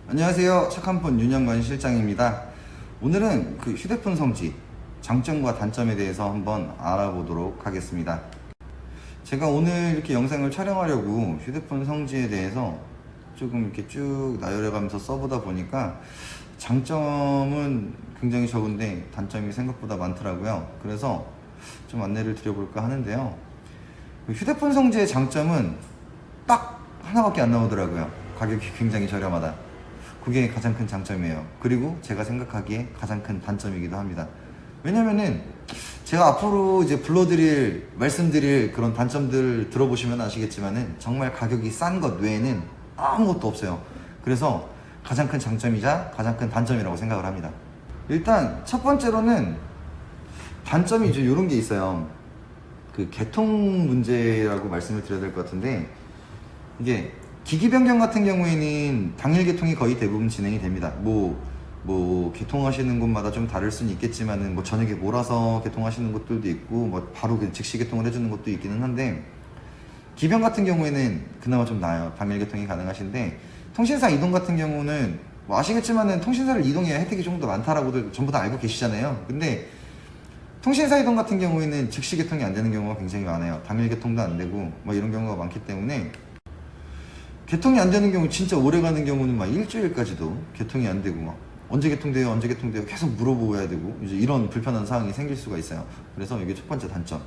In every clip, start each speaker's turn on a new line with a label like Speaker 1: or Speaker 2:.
Speaker 1: 안녕하세요. 착한폰 윤영관 실장입니다. 오늘은 그 휴대폰 성지 장점과 단점에 대해서 한번 알아보도록 하겠습니다. 제가 오늘 이렇게 영상을 촬영하려고 휴대폰 성지에 대해서 조금 이렇게 쭉 나열해가면서 써보다 보니까 장점은 굉장히 적은데 단점이 생각보다 많더라고요. 그래서 좀 안내를 드려볼까 하는데요. 그 휴대폰 성지의 장점은 딱 하나밖에 안 나오더라고요. 가격이 굉장히 저렴하다. 그게 가장 큰 장점이에요. 그리고 제가 생각하기에 가장 큰 단점이기도 합니다. 왜냐면은 제가 앞으로 이제 말씀드릴 그런 단점들 들어보시면 아시겠지만은 정말 가격이 싼 것 외에는 아무것도 없어요. 그래서 가장 큰 장점이자 가장 큰 단점이라고 생각을 합니다. 일단 첫 번째로는 단점이 이제 이런 게 있어요. 그 개통 문제라고 말씀을 드려야 될 것 같은데, 이게 기기 변경 같은 경우에는 당일 개통이 거의 대부분 진행이 됩니다. 뭐 개통하시는 곳마다 좀 다를 수는 있겠지만은 뭐 저녁에 몰아서 개통하시는 곳들도 있고 뭐 바로 그냥 즉시 개통을 해주는 것도 있기는 한데, 기변 같은 경우에는 그나마 좀 나아요. 당일 개통이 가능하신데, 통신사 이동 같은 경우는 뭐 아시겠지만은 통신사를 이동해야 혜택이 좀 더 많다라고도 전부 다 알고 계시잖아요. 근데 통신사 이동 같은 경우에는 즉시 개통이 안 되는 경우가 굉장히 많아요. 당일 개통도 안 되고 뭐 이런 경우가 많기 때문에, 개통이 안 되는 경우 진짜 오래 가는 경우는 막 일주일까지도 개통이 안 되고 막 언제 개통돼요 계속 물어보고 해야 되고 이제 이런 불편한 상황이 생길 수가 있어요. 그래서 이게 첫 번째 단점.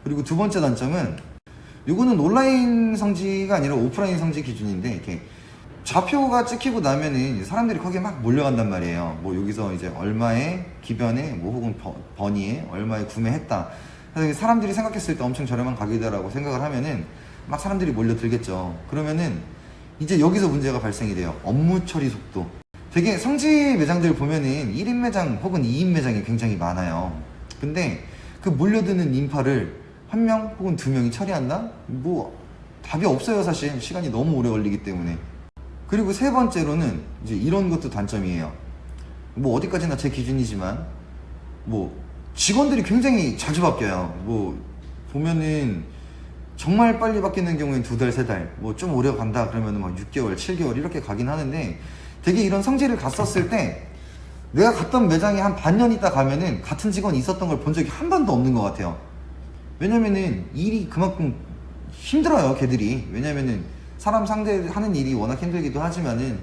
Speaker 1: 그리고 두 번째 단점은, 이거는 온라인 성지가 아니라 오프라인 성지 기준인데, 이렇게 좌표가 찍히고 나면은 사람들이 거기에 막 몰려간단 말이에요. 뭐 여기서 이제 얼마에 기변에 뭐 혹은 버니에 얼마에 구매했다. 그래서 사람들이 생각했을 때 엄청 저렴한 가격이다라고 생각을 하면은 막 사람들이 몰려들겠죠. 그러면은 이제 여기서 문제가 발생이 돼요. 업무 처리 속도. 되게 성지 매장들 보면은 1인 매장 혹은 2인 매장이 굉장히 많아요. 근데 그 몰려드는 인파를 한 명 혹은 두 명이 처리한다? 뭐 답이 없어요. 사실 시간이 너무 오래 걸리기 때문에. 그리고 세 번째로는 이제 이런 것도 단점이에요. 뭐 어디까지나 제 기준이지만 뭐 직원들이 굉장히 자주 바뀌어요. 뭐 보면은 정말 빨리 바뀌는 경우엔 2달, 3달, 뭐 좀 오래 간다 그러면 막 6개월, 7개월 이렇게 가긴 하는데, 되게 이런 성지를 갔었을 때 내가 갔던 매장에 한 반년 있다 가면은 같은 직원이 있었던 걸 본 적이 한 번도 없는 것 같아요. 왜냐면은 일이 그만큼 힘들어요, 걔들이. 왜냐면은 사람 상대하는 일이 워낙 힘들기도 하지만은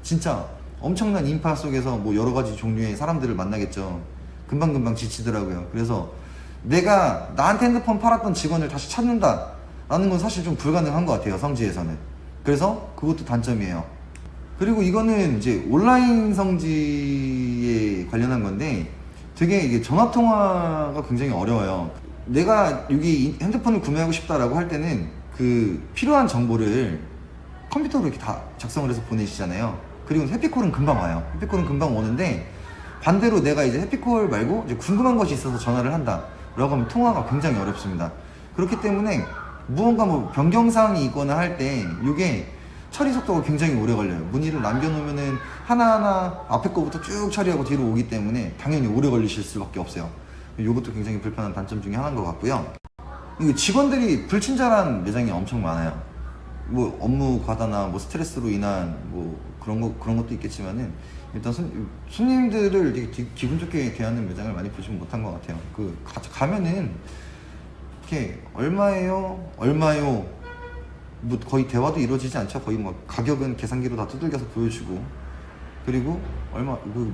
Speaker 1: 진짜 엄청난 인파 속에서 뭐 여러 가지 종류의 사람들을 만나겠죠. 금방금방 지치더라고요. 그래서 내가 나한테 핸드폰 팔았던 직원을 다시 찾는다 라는 건 사실 좀 불가능한 것 같아요, 성지에서는. 그래서 그것도 단점이에요. 그리고 이거는 이제 온라인 성지에 관련한 건데, 되게 이게 전화통화가 굉장히 어려워요. 내가 여기 핸드폰을 구매하고 싶다라고 할 때는 그 필요한 정보를 컴퓨터로 이렇게 다 작성을 해서 보내시잖아요. 그리고 해피콜은 금방 와요. 해피콜은 금방 오는데, 반대로 내가 이제 해피콜 말고 이제 궁금한 것이 있어서 전화를 한다 라고 하면 통화가 굉장히 어렵습니다. 그렇기 때문에 무언가 뭐 변경사항이 있거나 할 때 이게 처리 속도가 굉장히 오래 걸려요. 문의를 남겨놓으면은 하나하나 앞에 거부터 쭉 처리하고 뒤로 오기 때문에 당연히 오래 걸리실 수밖에 없어요. 이것도 굉장히 불편한 단점 중에 하나인 것 같고요. 이거 직원들이 불친절한 매장이 엄청 많아요. 뭐 업무 과다나 뭐 스트레스로 인한 뭐 그런 것도 있겠지만은, 일단 손님들을 되게 기분 좋게 대하는 매장을 많이 보지 못한 것 같아요. 가면은 이렇게 얼마예요? 뭐 거의 대화도 이루어지지 않죠. 거의 뭐 가격은 계산기로 다 두들겨서 보여주고, 그리고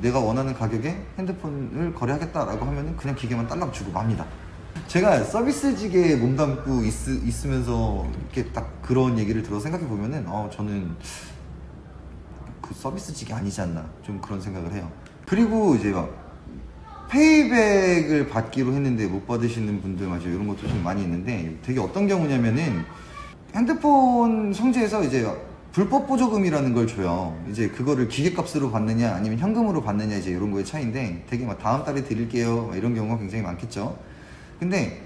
Speaker 1: 내가 원하는 가격에 핸드폰을 거래하겠다라고 하면은 그냥 기계만 딸랑 주고 맙니다. 제가 서비스직에 몸담고 있으면서 이렇게 딱 그런 얘기를 들어 생각해 보면은 저는 그 서비스직이 아니지 않나, 좀 그런 생각을 해요. 그리고 이제 막 페이백을 받기로 했는데 못 받으시는 분들 맞아요. 이런 것도 좀 많이 있는데, 되게 어떤 경우냐면은 핸드폰 성지에서 이제 불법 보조금이라는 걸 줘요. 이제 그거를 기계값으로 받느냐 아니면 현금으로 받느냐, 이제 이런 거의 차이인데, 되게 막 다음 달에 드릴게요 이런 경우가 굉장히 많겠죠. 근데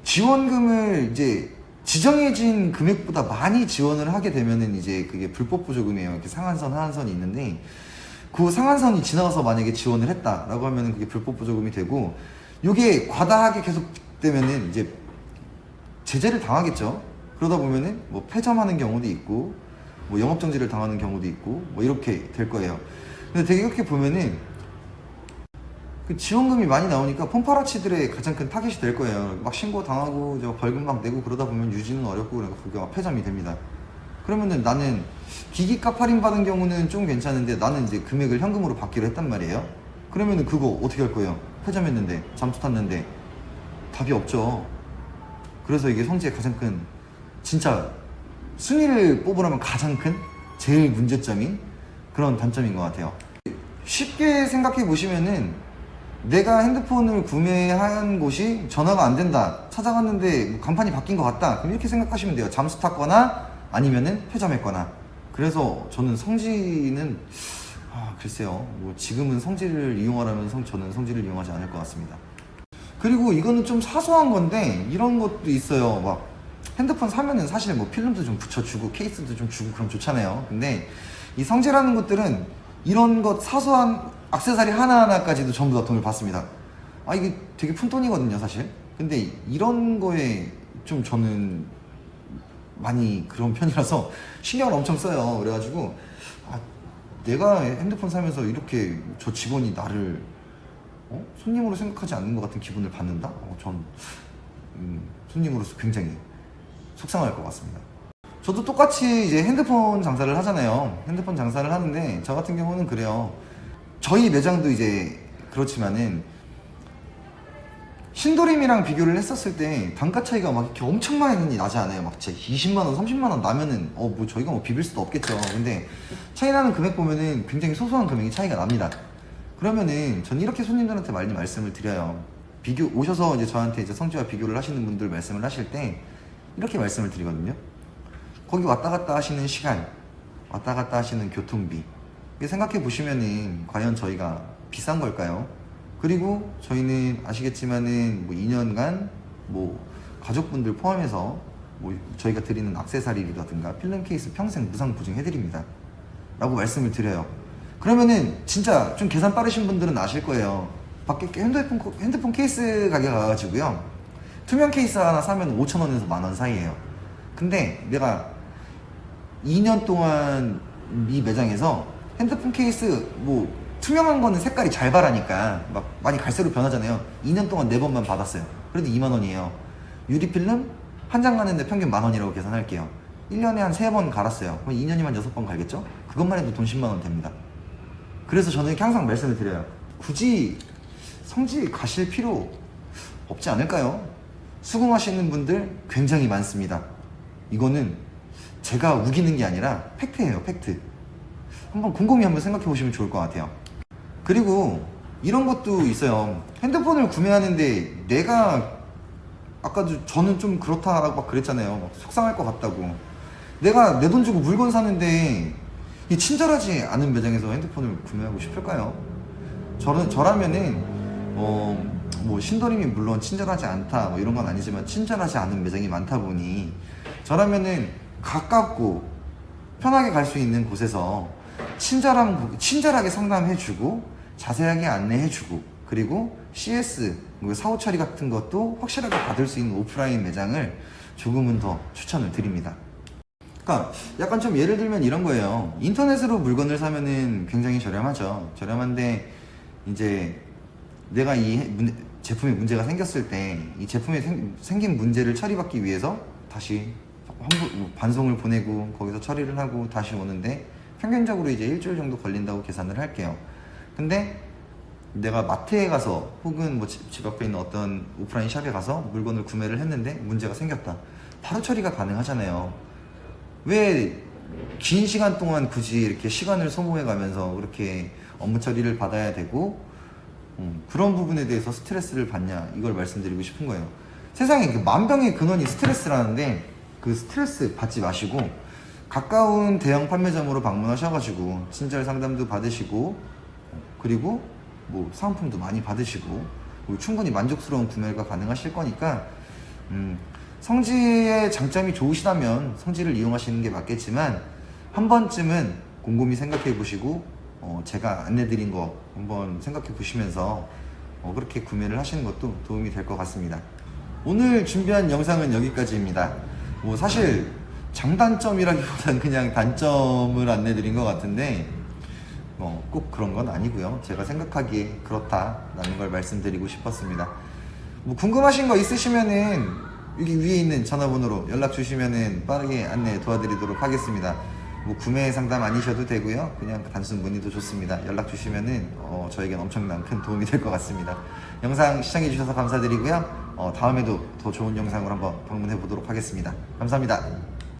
Speaker 1: 지원금을 이제 지정해진 금액보다 많이 지원을 하게 되면은 이제 그게 불법 보조금이에요. 이렇게 상한선, 하한선이 있는데, 그 상한선이 지나가서 만약에 지원을 했다라고 하면은 그게 불법 보조금이 되고, 이게 과다하게 계속 되면은 이제 제재를 당하겠죠. 그러다 보면은 뭐 폐점하는 경우도 있고, 뭐 영업정지를 당하는 경우도 있고 뭐 이렇게 될 거예요. 근데 되게 이렇게 보면은 그 지원금이 많이 나오니까 폰파라치들의 가장 큰 타겟이 될 거예요. 막 신고 당하고 저 벌금 막 내고 그러다 보면 유지는 어렵고 그러니까 그게 막 폐점이 됩니다. 그러면은 나는 기기값 할인 받은 경우는 좀 괜찮은데 나는 이제 금액을 현금으로 받기로 했단 말이에요. 그러면은 그거 어떻게 할 거예요? 폐점했는데 잠수 탔는데 답이 없죠. 그래서 이게 성지의 가장 큰 진짜 순위를 뽑으라면 가장 큰 제일 문제점인 그런 단점인 것 같아요. 쉽게 생각해 보시면은 내가 핸드폰을 구매한 곳이 전화가 안 된다, 찾아갔는데 뭐 간판이 바뀐 것 같다, 그럼 이렇게 생각하시면 돼요. 잠수 탔거나 아니면은 폐점했거나. 그래서 저는 성지는 글쎄요, 뭐 지금은 성지를 이용하라면 저는 성지를 이용하지 않을 것 같습니다. 그리고 이거는 좀 사소한 건데 이런 것도 있어요. 막 핸드폰 사면은 사실 뭐 필름도 좀 붙여주고 케이스도 좀 주고 그럼 좋잖아요. 근데 이 성지라는 것들은 이런 것 사소한 액세서리 하나하나까지도 전부 다 돈을 받습니다. 이게 되게 푼돈이거든요 사실. 근데 이런 거에 좀 저는 많이 그런 편이라서 신경을 엄청 써요. 그래가지고 내가 핸드폰 사면서 이렇게 저 직원이 나를 손님으로 생각하지 않는 것 같은 기분을 받는다? 전 손님으로서 굉장히 속상할 것 같습니다. 저도 똑같이 이제 핸드폰 장사를 하잖아요. 핸드폰 장사를 하는데 저 같은 경우는 그래요. 저희 매장도 이제 그렇지만은 신도림이랑 비교를 했었을 때 단가 차이가 막 이렇게 엄청 많이 나지 않아요. 막 진짜 20만원, 30만원 나면은 뭐 저희가 뭐 비빌 수도 없겠죠. 근데 차이 나는 금액 보면은 굉장히 소소한 금액이 차이가 납니다. 그러면은 전 이렇게 손님들한테 많이 말씀을 드려요. 오셔서 이제 저한테 이제 성지와 비교를 하시는 분들 말씀을 하실 때 이렇게 말씀을 드리거든요. 거기 왔다 갔다 하시는 시간, 왔다 갔다 하시는 교통비, 생각해 보시면은 과연 저희가 비싼 걸까요? 그리고 저희는 아시겠지만은 뭐 2년간 뭐 가족분들 포함해서 뭐 저희가 드리는 액세서리라든가 필름 케이스 평생 무상 보증해드립니다 라고 말씀을 드려요. 그러면은 진짜 좀 계산 빠르신 분들은 아실 거예요. 밖에 핸드폰 케이스 가격 가가지고요, 투명 케이스 하나 사면 5,000원에서 10,000원 사이에요. 근데 내가 2년 동안 이 매장에서 핸드폰 케이스 뭐 투명한 거는 색깔이 잘 바라니까 막 많이 갈색으로 변하잖아요. 2년 동안 4번만 받았어요. 그래도 20,000원이에요. 유리필름 한 장 가는데 평균 10,000원이라고 계산할게요. 1년에 한 3번 갈았어요. 그럼 2년이면 6번 갈겠죠? 그것만 해도 돈 10만원 됩니다. 그래서 저는 이렇게 항상 말씀을 드려요. 굳이 성지 가실 필요 없지 않을까요? 수긍하시는 분들 굉장히 많습니다. 이거는 제가 우기는 게 아니라 팩트예요, 팩트. 한번 곰곰이 한번 생각해 보시면 좋을 것 같아요. 그리고 이런 것도 있어요. 핸드폰을 구매하는데 내가 아까도 저는 좀 그렇다라고 막 그랬잖아요. 막 속상할 것 같다고. 내가 내 돈 주고 물건 사는데 이 친절하지 않은 매장에서 핸드폰을 구매하고 싶을까요? 저라면은 뭐 신도림이 물론 친절하지 않다 뭐 이런 건 아니지만 친절하지 않은 매장이 많다 보니 저라면은 가깝고 편하게 갈 수 있는 곳에서 친절하게 상담해주고 자세하게 안내해주고 그리고 CS 사후 처리 같은 것도 확실하게 받을 수 있는 오프라인 매장을 조금은 더 추천을 드립니다. 그러니까 약간 좀 예를 들면 이런 거예요. 인터넷으로 물건을 사면은 굉장히 저렴하죠. 저렴한데 이제 내가 이 제품에 문제가 생겼을 때 이 제품에 생긴 문제를 처리받기 위해서 다시 반송을 보내고 거기서 처리를 하고 다시 오는데 평균적으로 이제 일주일 정도 걸린다고 계산을 할게요. 근데 내가 마트에 가서 혹은 뭐 집 앞에 있는 어떤 오프라인 샵에 가서 물건을 구매를 했는데 문제가 생겼다. 바로 처리가 가능하잖아요. 왜 긴 시간 동안 굳이 이렇게 시간을 소모해 가면서 그렇게 업무 처리를 받아야 되고 그런 부분에 대해서 스트레스를 받냐, 이걸 말씀드리고 싶은 거예요. 세상에 그 만병의 근원이 스트레스라는데 그 스트레스 받지 마시고 가까운 대형 판매점으로 방문하셔가지고 친절 상담도 받으시고 그리고 뭐 사은품도 많이 받으시고 충분히 만족스러운 구매가 가능하실 거니까 성지의 장점이 좋으시다면 성지를 이용하시는 게 맞겠지만 한 번쯤은 곰곰이 생각해 보시고 제가 안내드린 거 한번 생각해 보시면서 그렇게 구매를 하시는 것도 도움이 될 것 같습니다. 오늘 준비한 영상은 여기까지입니다. 뭐 사실 장단점이라기보단 그냥 단점을 안내드린 것 같은데 꼭 그런 건 아니고요. 제가 생각하기에 그렇다라는 걸 말씀드리고 싶었습니다. 뭐 궁금하신 거 있으시면은 여기 위에 있는 전화번호로 연락 주시면은 빠르게 안내 도와드리도록 하겠습니다. 뭐 구매 상담 아니셔도 되고요. 그냥 단순 문의도 좋습니다. 연락 주시면은 저에겐 엄청난 큰 도움이 될 것 같습니다. 영상 시청해 주셔서 감사드리고요. 다음에도 더 좋은 영상으로 한번 방문해 보도록 하겠습니다. 감사합니다.